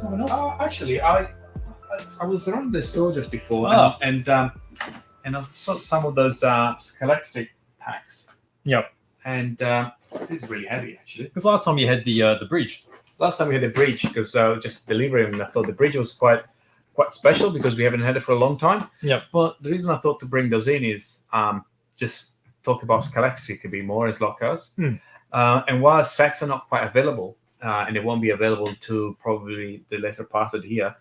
Someone else? Actually, I was around the store just before, and I saw some of those Scalextric packs. Yep. And it's really heavy actually. Because last time you had the bridge. Last time we had the bridge because just delivering, and I thought the bridge was quite special because we haven't had it for a long time. Yep. But the reason I thought to bring those in is just talk about Scalextric a bit more as lockers. And while sets are not quite available, and they won't be available to probably the later part of the year,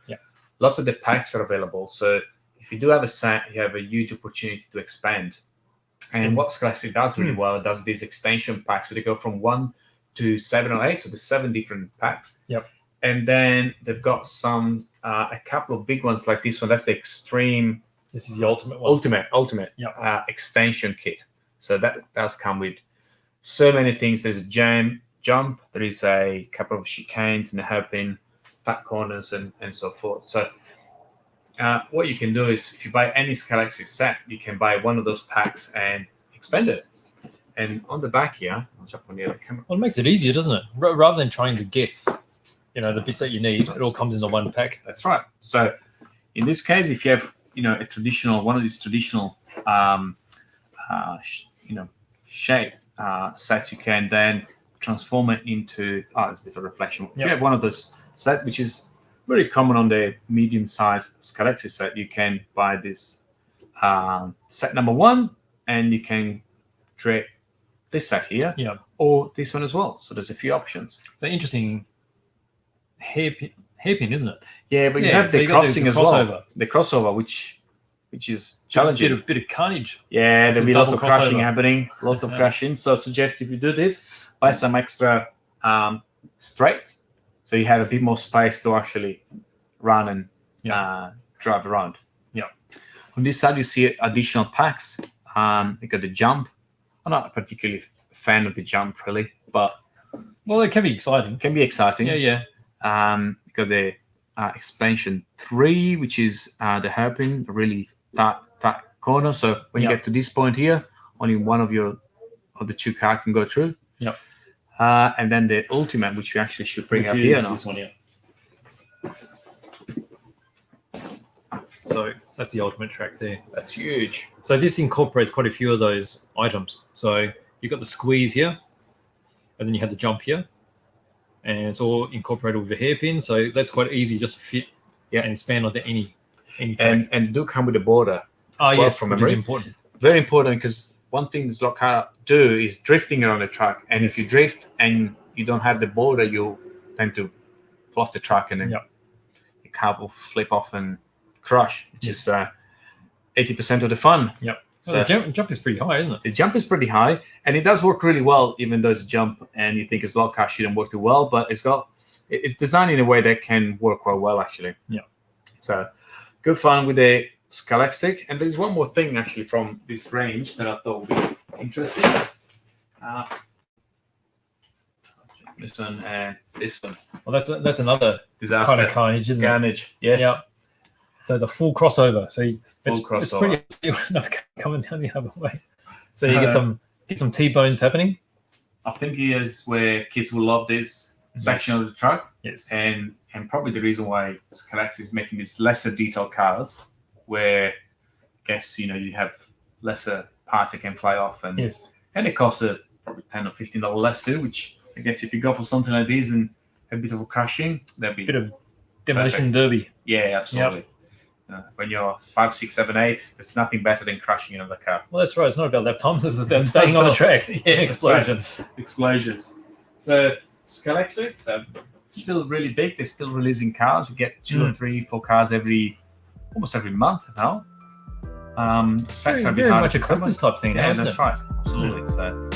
lots of the packs are available. So if you do have a set, you have a huge opportunity to expand. And what Scalextric does really well, it does these extension packs. So they go from 1 to 7 or 8, so there's 7 different packs. Yep. And then they've got some, a couple of big ones like this one. That's the extreme. This is the ultimate one. Ultimate extension kit. So that does come with so many things. There's a jump. There is a couple of chicanes and a hairpin, back corners, and so forth. So what you can do is, if you buy any Scalextric set, you can buy one of those packs and expand it. And on the back here, I'll jump on the other camera. Well, it makes it easier, doesn't it? Rather than trying to guess, the bits that you need, it all comes in the one pack. That's right. So in this case, if you have, a traditional, one of these traditional, shape sets, you can then transform it into, there's a bit of reflection. If you have one of those sets, which is very common on the medium-sized Scalextric set, you can buy this set number 1, and you can create this set here, or this one as well. So there's a few options. So interesting hairpin, isn't it? Yeah, but you have the crossing as well. The crossover, which is challenging. A bit of carnage. Yeah, there'll be lots of crashing happening, lots of crashing. So I suggest if you do this, buy some extra straight, so you have a bit more space to actually run and drive around. Yeah. On this side, you see additional packs. You got the jump. I'm not particularly a fan of the jump, really, but it can be exciting. Yeah. You got the expansion 3, which is the hairpin, really tight corner. So when you get to this point here, only one of the 2 cars can go through. Yep. And then the ultimate, which we actually should bring up here now. This one here. So that's the ultimate track there. That's huge. So this incorporates quite a few of those items. So you've got the squeeze here, and then you have the jump here, and it's all incorporated with a hairpin. So that's quite easy, just to fit and expand onto any track. And do come with a border. Yes, which is important. Very important, because one thing this car do is drifting around the track. And if you drift and you don't have the border, you tend to fall off the track, and then the car will flip off and crash, which is 80% of the fun. Yep. So the jump is pretty high, isn't it? The jump is pretty high, and it does work really well, even though it's a jump and you think a slot car shouldn't work too well, but it's designed in a way that can work quite well, actually. Yeah. So good fun with the Scalextric. And there's one more thing actually from this range that I thought would be interesting. This one and this one. Well, that's another disaster. Kind of carnage, isn't it? Carnage, yes. Yeah. So the full crossover. So it's crossover. pretty enough coming down the other way. So you get some T-bones happening. I think here's where kids will love this section of the truck. Yes. And probably the reason why Scalextric is making these lesser detailed cars, where I guess you have lesser parts that can fly off, and it costs probably $10 or $15 less too. Which I guess if you go for something like this and a bit of a crashing, that'd be a bit of demolition derby. Yeah, absolutely. Yep. When you're 5, 6, 7, 8, there's nothing better than crashing another car. Well, that's right. It's not about lap times. It's about staying on the track. Explosions. Right. Explosions. So Scalextric, still really big. They're still releasing cars. We get 2 or 3, 4 cars almost every month now. Very much a collector's type thing. Yeah, that's right. Absolutely. So